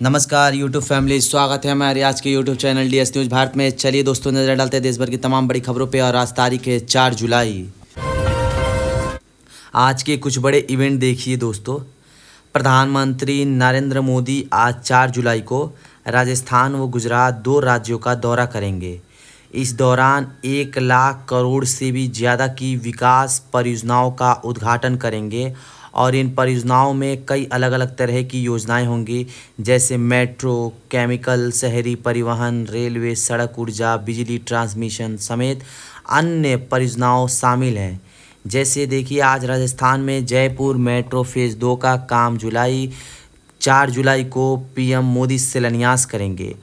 नमस्कार YouTube family, स्वागत है हमारे आज के YouTube channel DS news Bharat में। चलिए दोस्तों, नज़र डालते हैं देश भर की तमाम बड़ी खबरों पे। और आज तारीख है 4 जुलाई। आज के कुछ बड़े इवेंट देखिए दोस्तों। प्रधानमंत्री नरेंद्र मोदी आज 4 जुलाई को राजस्थान व गुजरात, दो राज्यों का दौरा करेंगे। इस दौरान 1 लाख करोड़ से भी ज़्यादा की विकास परियोजनाओं का उद्घाटन करेंगे। और इन परियोजनाओं में कई अलग अलग तरह की योजनाएं होंगी, जैसे मेट्रो, केमिकल, शहरी परिवहन, रेलवे, सड़क, ऊर्जा, बिजली ट्रांसमिशन समेत अन्य परियोजनाओं शामिल हैं। जैसे देखिए, आज राजस्थान में जयपुर मेट्रो फेज़ 2 का काम 4 जुलाई को पीएम मोदी शिलान्यास करेंगे।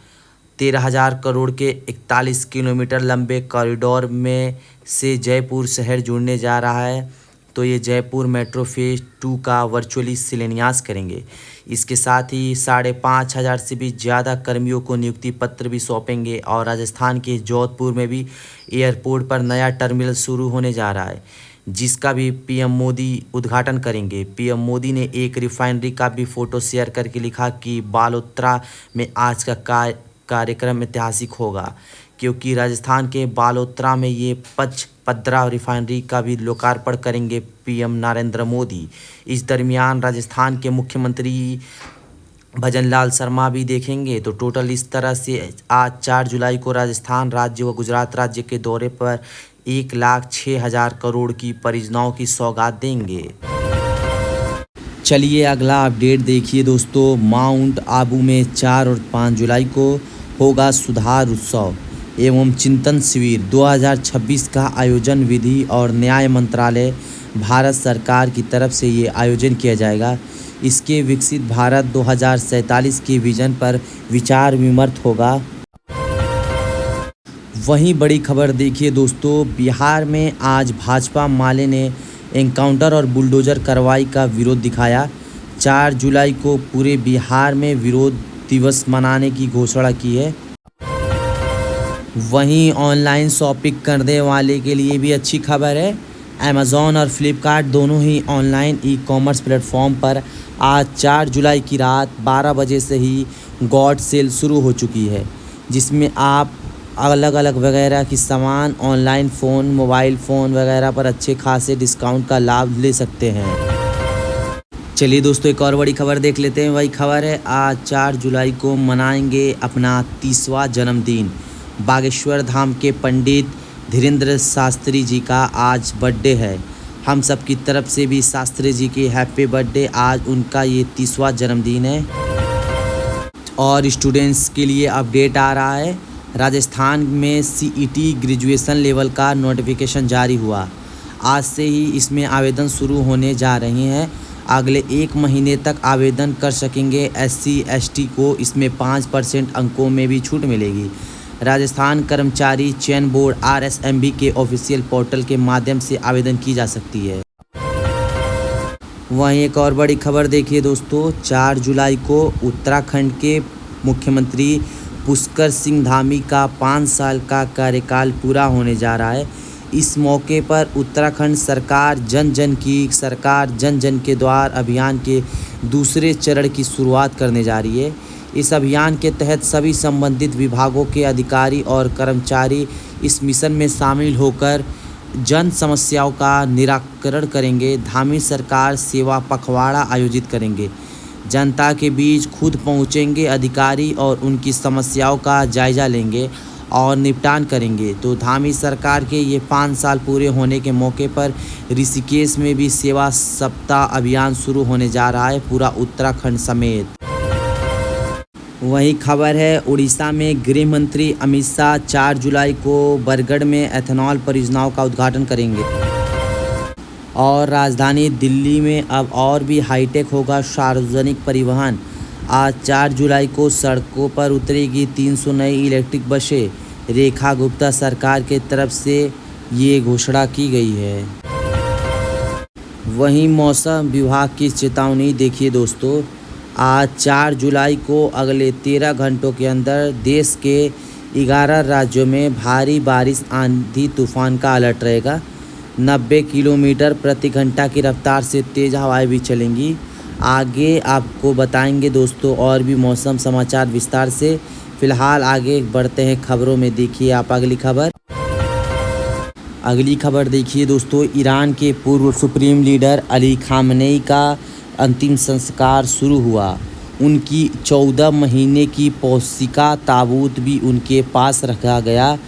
13,000 करोड़ के 41 किलोमीटर लंबे कॉरिडोर में से जयपुर शहर जुड़ने जा रहा है, तो ये जयपुर मेट्रो फेज़ 2 का वर्चुअली शिलान्यास करेंगे। इसके साथ ही 5,500 से भी ज़्यादा कर्मियों को नियुक्ति पत्र भी सौंपेंगे। और राजस्थान के जोधपुर में भी एयरपोर्ट पर नया टर्मिनल शुरू होने जा रहा है, जिसका भी पीएम मोदी उद्घाटन करेंगे। पीएम मोदी ने एक रिफाइनरी का भी फ़ोटो शेयर करके लिखा कि बालोतरा में आज का कार्यक्रम ऐतिहासिक होगा, क्योंकि राजस्थान के बालोतरा में ये पचपद्रा रिफाइनरी का भी लोकार्पण करेंगे पीएम नरेंद्र मोदी। इस दरमियान राजस्थान के मुख्यमंत्री भजनलाल शर्मा भी देखेंगे। तो टोटल इस तरह से आज 4 जुलाई को राजस्थान राज्य व गुजरात राज्य के दौरे पर 1,06,000 करोड़ की परियोजनाओं की सौगात देंगे। चलिए अगला अपडेट देखिए दोस्तों। माउंट आबू में 4 और 5 जुलाई को होगा सुधार उत्सव एवं चिंतन शिविर 2026 का आयोजन विधि और न्याय मंत्रालय भारत सरकार की तरफ से ये आयोजन किया जाएगा। इसके विकसित भारत 2047 के विजन पर विचार विमर्श होगा। वहीं बड़ी खबर देखिए दोस्तों, बिहार में आज भाजपा माले ने एनकाउंटर और बुलडोजर कार्रवाई का विरोध दिखाया। 4 जुलाई को पूरे बिहार में विरोध दिवस मनाने की घोषणा की है। वहीं ऑनलाइन शॉपिंग करने वाले के लिए भी अच्छी खबर है। अमेज़ॉन और फ्लिपकार्ट दोनों ही ऑनलाइन ई-कॉमर्स प्लेटफॉर्म पर आज 4 जुलाई की रात 12 बजे से ही गॉड सेल शुरू हो चुकी है, जिसमें आप अलग अलग वगैरह की सामान ऑनलाइन फ़ोन, मोबाइल फ़ोन वगैरह पर अच्छे खासे डिस्काउंट का लाभ ले सकते हैं। चलिए दोस्तों, एक और बड़ी खबर देख लेते हैं। वही खबर है, आज 4 जुलाई को मनाएंगे अपना 30वां जन्मदिन। बागेश्वर धाम के पंडित धीरेन्द्र शास्त्री जी का आज बर्थडे है। हम सब की तरफ से भी शास्त्री जी की हैप्पी बर्थडे। आज उनका ये 30वां जन्मदिन है। और स्टूडेंट्स के लिए अपडेट आ रहा है, राजस्थान में सीईटी ग्रेजुएशन लेवल का नोटिफिकेशन जारी हुआ। आज से ही इसमें आवेदन शुरू होने जा रहे हैं। अगले 1 महीने तक आवेदन कर सकेंगे। SC ST को इसमें 5% अंकों में भी छूट मिलेगी। राजस्थान कर्मचारी चयन बोर्ड RSMB के ऑफिशियल पोर्टल के माध्यम से आवेदन की जा सकती है। वहीं एक और बड़ी खबर देखिए दोस्तों, 4 जुलाई को उत्तराखंड के मुख्यमंत्री पुष्कर सिंह धामी का 5 साल का कार्यकाल पूरा होने जा रहा है। इस मौके पर उत्तराखंड सरकार जन जन के द्वार अभियान के दूसरे चरण की शुरुआत करने जा रही है। इस अभियान के तहत सभी संबंधित विभागों के अधिकारी और कर्मचारी इस मिशन में शामिल होकर जन समस्याओं का निराकरण करेंगे। धामी सरकार सेवा पखवाड़ा आयोजित करेंगे। जनता के बीच खुद पहुंचेंगे अधिकारी और उनकी समस्याओं का जायजा लेंगे और निपटान करेंगे। तो धामी सरकार के ये 5 साल पूरे होने के मौके पर ऋषिकेश में भी सेवा सप्ताह अभियान शुरू होने जा रहा है, पूरा उत्तराखंड समेत। वही खबर है, उड़ीसा में गृह मंत्री अमित शाह 4 जुलाई को बरगढ़ में एथेनॉल परियोजनाओं का उद्घाटन करेंगे। और राजधानी दिल्ली में अब और भी हाईटेक होगा सार्वजनिक परिवहन। आज 4 जुलाई को सड़कों पर उतरेगी 300 नई इलेक्ट्रिक बसें। रेखा गुप्ता सरकार के तरफ से ये घोषणा की गई है। वहीं मौसम विभाग की चेतावनी देखिए दोस्तों, आज 4 जुलाई को अगले 13 घंटों के अंदर देश के 11 राज्यों में भारी बारिश, आंधी तूफान का अलर्ट रहेगा। 90 किलोमीटर प्रति घंटा की रफ्तार से तेज़ हवाएं भी चलेंगी। आगे आपको बताएंगे दोस्तों और भी मौसम समाचार विस्तार से। फिलहाल आगे बढ़ते हैं खबरों में। देखिए आप अगली खबर देखिए दोस्तों। ईरान के पूर्व सुप्रीम लीडर अली खामनेई का अंतिम संस्कार शुरू हुआ। उनकी 14 महीने की पौसिका ताबूत भी उनके पास रखा गया।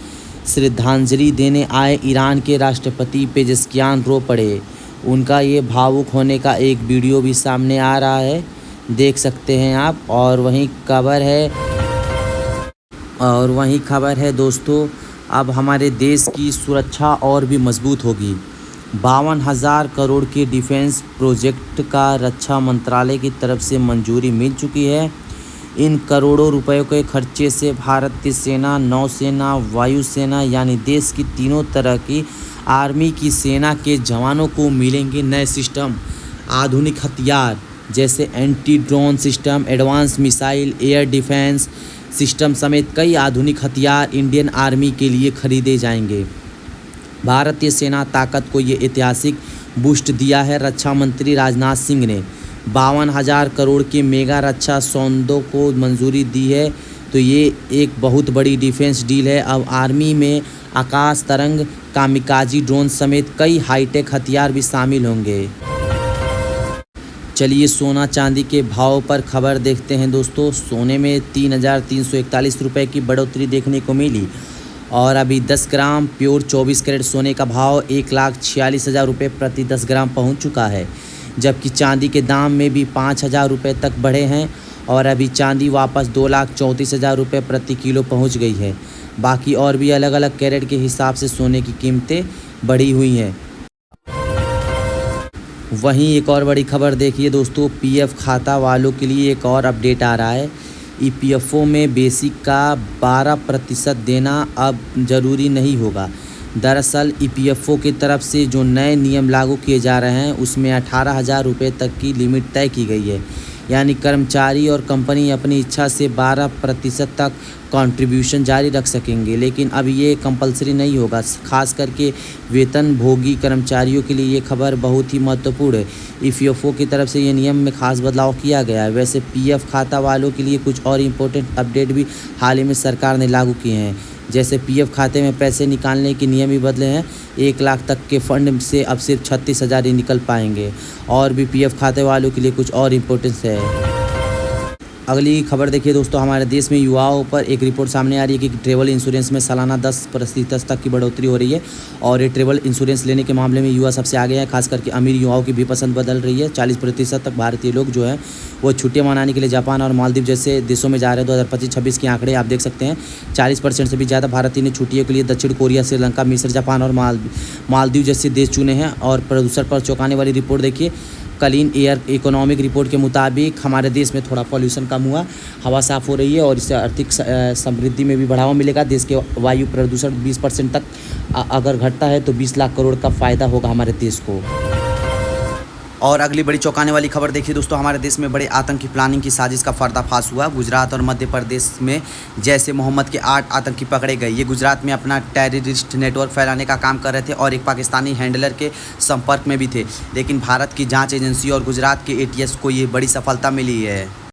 श्रद्धांजलि देने आए ईरान के राष्ट्रपति पेजेस्कियान रो पड़े। उनका ये भावुक होने का एक वीडियो भी सामने आ रहा है, देख सकते हैं आप। और वहीं खबर है दोस्तों, अब हमारे देश की सुरक्षा और भी मजबूत होगी। 52,000 करोड़ के डिफेंस प्रोजेक्ट का रक्षा मंत्रालय की तरफ से मंजूरी मिल चुकी है। इन करोड़ों रुपए के खर्चे से भारतीय सेना, नौसेना, वायुसेना यानी देश की तीनों तरह की आर्मी की सेना के जवानों को मिलेंगे नए सिस्टम, आधुनिक हथियार जैसे anti drone system, advance missile, air defence system समेत कई आधुनिक हथियार इंडियन आर्मी के लिए खरीदे जाएंगे। भारतीय सेना ताकत को ये ऐतिहासिक बूस्ट दिया है। रक्षा मंत्री राजनाथ सिंह ने 52,000 करोड़ के मेगा रक्षा सौदों को मंजूरी दी है, तो ये एक बहुत बड़ी डिफेंस डील है। अब आर्मी में आकाश तरंग, कामिकाजी ड्रोन समेत कई हाईटेक हथियार भी शामिल होंगे। चलिए सोना चांदी के भाव पर खबर देखते हैं दोस्तों। सोने में 3,341 रुपये की बढ़ोतरी देखने को मिली और अभी 10 ग्राम प्योर 24 कैरेट सोने का भाव 1,46,000 रुपये प्रति 10 ग्राम पहुंच चुका है। जबकि चांदी के दाम में भी 5,000 रुपये तक बढ़े हैं और अभी चांदी वापस 2,34,000 रुपये प्रति किलो पहुंच गई है। बाकी और भी अलग अलग कैरेट के हिसाब से सोने की कीमतें बढ़ी हुई हैं। वहीं एक और बड़ी खबर देखिए दोस्तों, पीएफ खाता वालों के लिए एक और अपडेट आ रहा है। ईपीएफओ में बेसिक का 12% देना अब ज़रूरी नहीं होगा। दरअसल ईपीएफओ की तरफ से जो नए नियम लागू किए जा रहे हैं उसमें 18,000 रुपये तक की लिमिट तय की गई है। यानी कर्मचारी और कंपनी अपनी इच्छा से 12% तक कंट्रीब्यूशन जारी रख सकेंगे, लेकिन अब ये कंपलसरी नहीं होगा। खास करके वेतन भोगी कर्मचारियों के लिए ये खबर बहुत ही महत्वपूर्ण है। ईपीएफओ की तरफ से ये नियम में खास बदलाव किया गया है। वैसे पीएफ खाता वालों के लिए कुछ और इम्पोर्टेंट अपडेट भी हाल ही में सरकार ने लागू किए हैं। जैसे पीएफ खाते में पैसे निकालने के नियम भी बदले हैं। 1 लाख तक के फंड से अब सिर्फ 36,000 ही निकल पाएंगे। और भी पीएफ खाते वालों के लिए कुछ और इम्पोर्टेंस है। अगली खबर देखिए दोस्तों, हमारे देश में युवाओं पर एक रिपोर्ट सामने आ रही है कि ट्रैवल इंश्योरेंस में सालाना 10% तक की बढ़ोतरी हो रही है। और ये ट्रैवल इंश्योरेंस लेने के मामले में युवा सबसे आगे हैं। खास करके अमीर युवाओं की भी पसंद बदल रही है। 40% तक भारतीय लोग जो हैं वो छुट्टियां मनाने के लिए जापान और मालदीव जैसे देशों में जा रहे हैं। 2025-26 के आंकड़े आप देख सकते हैं। 40% से भी ज़्यादा भारतीय ने छुट्टियों के लिए दक्षिण कोरिया, श्रीलंका, मिस्र, जापान और मालदीव जैसे देश चुने हैं। और प्रदूषण पर चौंकाने वाली रिपोर्ट देखिए, क्लीन एयर इकोनॉमिक रिपोर्ट के मुताबिक हमारे देश में थोड़ा पॉल्यूशन कम हुआ, हवा साफ़ हो रही है और इससे आर्थिक समृद्धि में भी बढ़ावा मिलेगा। देश के वायु प्रदूषण 20% तक अगर घटता है तो 20 लाख करोड़ का फ़ायदा होगा हमारे देश को। और अगली बड़ी चौंकाने वाली खबर देखिए दोस्तों, हमारे देश में बड़े आतंकी प्लानिंग की साजिश का पर्दाफाश हुआ। गुजरात और मध्य प्रदेश में जैसे मोहम्मद के 8 आतंकी पकड़े गए। ये गुजरात में अपना टेररिस्ट नेटवर्क फैलाने का काम कर रहे थे और एक पाकिस्तानी हैंडलर के संपर्क में भी थे। लेकिन भारत की जांच एजेंसी और गुजरात के एटीएस को ये बड़ी सफलता मिली है।